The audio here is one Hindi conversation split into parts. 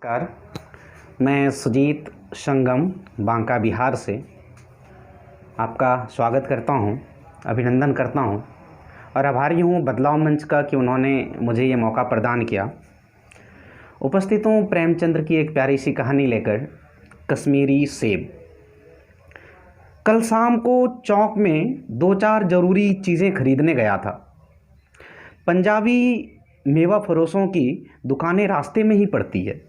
नमस्कार। मैं सुजीत संगम बांका बिहार से आपका स्वागत करता हूं, अभिनंदन करता हूं और आभारी हूं बदलाव मंच का कि उन्होंने मुझे ये मौका प्रदान किया। उपस्थित हूं प्रेमचंद्र की एक प्यारी सी कहानी लेकर, कश्मीरी सेब। कल शाम को चौक में दो चार ज़रूरी चीज़ें खरीदने गया था। पंजाबी मेवा फरोशों की दुकानें रास्ते में ही पड़ती है।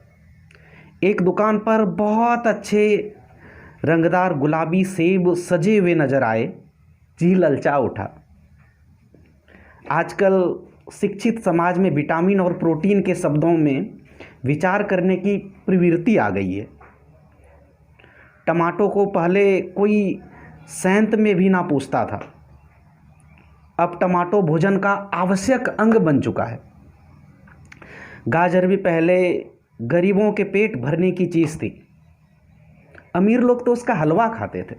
एक दुकान पर बहुत अच्छे रंगदार गुलाबी सेब सजे हुए नज़र आए। जी ललचा उठा। आजकल शिक्षित समाज में विटामिन और प्रोटीन के शब्दों में विचार करने की प्रवृत्ति आ गई है। टमाटो को पहले कोई सेंत में भी ना पूछता था, अब टमाटो भोजन का आवश्यक अंग बन चुका है। गाजर भी पहले गरीबों के पेट भरने की चीज़ थी। अमीर लोग तो उसका हलवा खाते थे,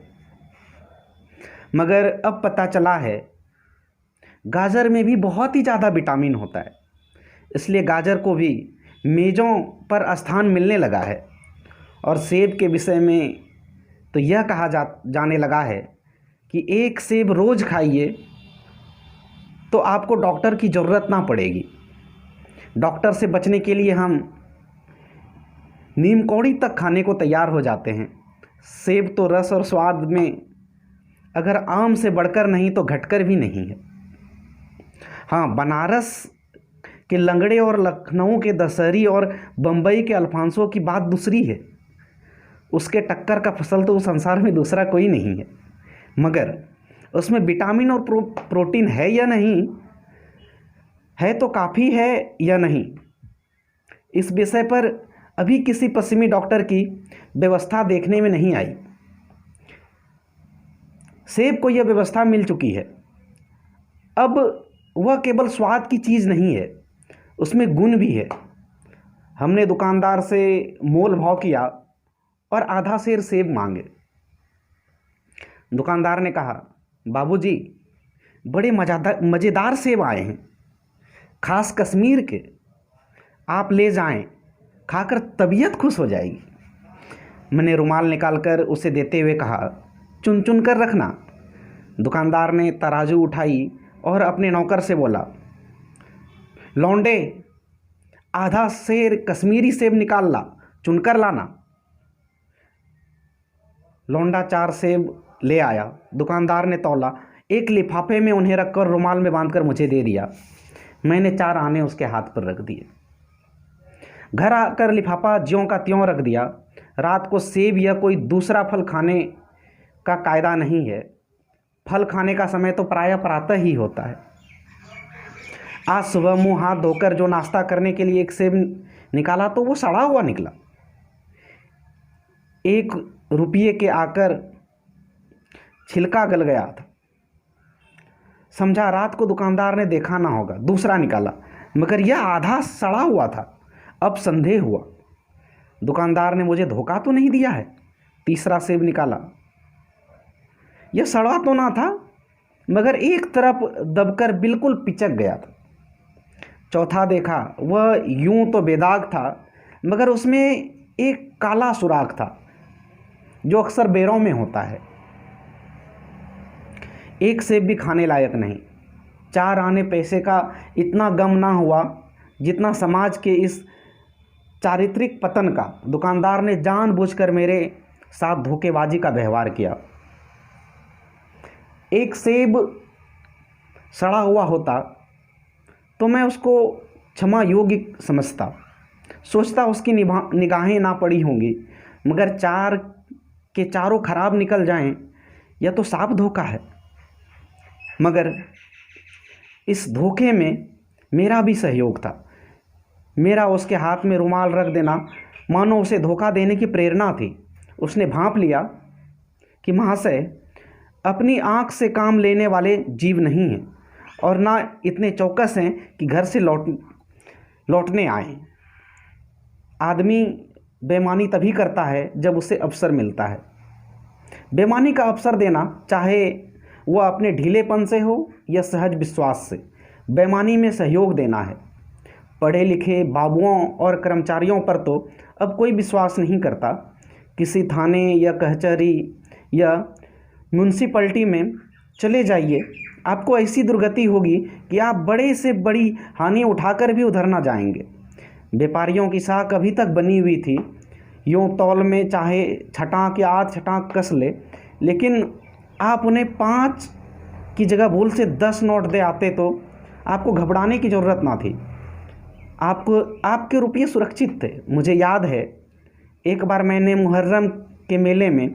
मगर अब पता चला है गाजर में भी बहुत ही ज़्यादा विटामिन होता है। इसलिए गाजर को भी मेज़ों पर स्थान मिलने लगा है। और सेब के विषय में तो यह कहा जाने लगा है कि एक सेब रोज़ खाइए तो आपको डॉक्टर की ज़रूरत ना पड़ेगी। डॉक्टर से बचने के लिए हम नीम कौड़ी तक खाने को तैयार हो जाते हैं। सेब तो रस और स्वाद में अगर आम से बढ़कर नहीं तो घटकर भी नहीं है। हाँ, बनारस के लंगड़े और लखनऊ के दशहरी और बम्बई के अल्फांसो की बात दूसरी है। उसके टक्कर का फसल तो संसार में दूसरा कोई नहीं है। मगर उसमें विटामिन और प्रोटीन है या नहीं है, तो काफ़ी है या नहीं, इस विषय पर अभी किसी पश्चिमी डॉक्टर की व्यवस्था देखने में नहीं आई। सेब को यह व्यवस्था मिल चुकी है। अब वह केवल स्वाद की चीज़ नहीं है, उसमें गुण भी है। हमने दुकानदार से मोल भाव किया और आधा सेर सेब मांगे। दुकानदार ने कहा, बाबूजी बड़े मज़ेदार सेब आए हैं, खास कश्मीर के, आप ले जाएं, खाकर तबीयत खुश हो जाएगी। मैंने रुमाल निकालकर उसे देते हुए कहा, चुन चुन कर रखना। दुकानदार ने तराजू उठाई और अपने नौकर से बोला, लौंडे आधा सेर कश्मीरी सेब निकाल ला, चुनकर लाना। लौंडा 4 सेब ले आया। दुकानदार ने तौला, एक लिफाफे में उन्हें रखकर रुमाल में बांधकर मुझे दे दिया। मैंने 4 आने उसके हाथ पर रख दिए। घर आकर लिफाफा ज्यों का त्यों रख दिया। रात को सेब या कोई दूसरा फल खाने का कायदा नहीं है। फल खाने का समय तो प्रायः प्रातः ही होता है। आज सुबह मुंह हाथ धोकर जो नाश्ता करने के लिए एक सेब निकाला तो वो सड़ा हुआ निकला। 1 रुपये के आकर छिलका गल गया था। समझा रात को दुकानदार ने देखा ना होगा, दूसरा निकाला, मगर यह आधा सड़ा हुआ था। अब संदेह हुआ, दुकानदार ने मुझे धोखा तो नहीं दिया है। तीसरा सेब निकाला, यह सड़ा तो ना था, मगर एक तरफ दबकर बिल्कुल पिचक गया था। चौथा देखा, वह यूं तो बेदाग था, मगर उसमें एक काला सुराख था जो अक्सर बेरों में होता है। एक सेब भी खाने लायक नहीं। 4 आने पैसे का इतना गम ना हुआ जितना समाज के इस चारित्रिक पतन का। दुकानदार ने जानबूझकर मेरे साथ धोखेबाजी का व्यवहार किया। एक सेब सड़ा हुआ होता तो मैं उसको क्षमा योग्य समझता, सोचता उसकी निगाहें ना पड़ी होंगी, मगर 4 के चारों खराब निकल जाएं, यह तो साफ धोखा है। मगर इस धोखे में मेरा भी सहयोग था। मेरा उसके हाथ में रुमाल रख देना मानो उसे धोखा देने की प्रेरणा थी। उसने भांप लिया कि महाशय अपनी आँख से काम लेने वाले जीव नहीं हैं और ना इतने चौकस हैं कि घर से लौटने आए। आदमी बेईमानी तभी करता है जब उसे अवसर मिलता है। बेईमानी का अवसर देना, चाहे वह अपने ढीलेपन से हो या सहज विश्वास से, बेईमानी में सहयोग देना है। पढ़े लिखे बाबुओं और कर्मचारियों पर तो अब कोई विश्वास नहीं करता। किसी थाने या कचहरी या म्यूनसिपैलिटी में चले जाइए, आपको ऐसी दुर्गति होगी कि आप बड़े से बड़ी हानि उठाकर भी उधर ना जाएंगे। व्यापारियों की साख अभी तक बनी हुई थी, यूँ तौल में चाहे छटाक या आध छटाक कस ले, लेकिन आप उन्हें 5 की जगह भूल से 10 नोट दे आते तो आपको घबराने की ज़रूरत ना थी। आपके रुपये सुरक्षित थे। मुझे याद है, एक बार मैंने मुहर्रम के मेले में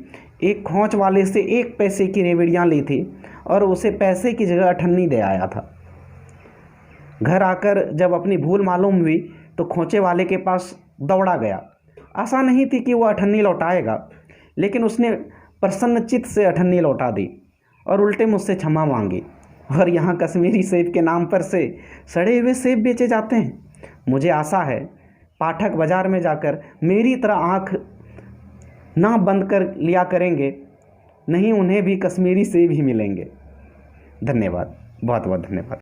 एक खोंच वाले से 1 पैसे की रेवड़ियाँ ली थी और उसे पैसे की जगह अठन्नी दे आया था। घर आकर जब अपनी भूल मालूम हुई तो खोंचे वाले के पास दौड़ा गया। आशा नहीं थी कि वह अठन्नी लौटाएगा, लेकिन उसने प्रसन्नचित्त से अठन्नी लौटा दी और उल्टे मुझसे क्षमा मांगी। और यहाँ कश्मीरी सेब के नाम पर से सड़े हुए सेब बेचे जाते हैं। मुझे आशा है पाठक बाज़ार में जाकर मेरी तरह आँख ना बंद कर लिया करेंगे, नहीं उन्हें भी कश्मीरी सेब ही मिलेंगे। धन्यवाद, बहुत बहुत धन्यवाद।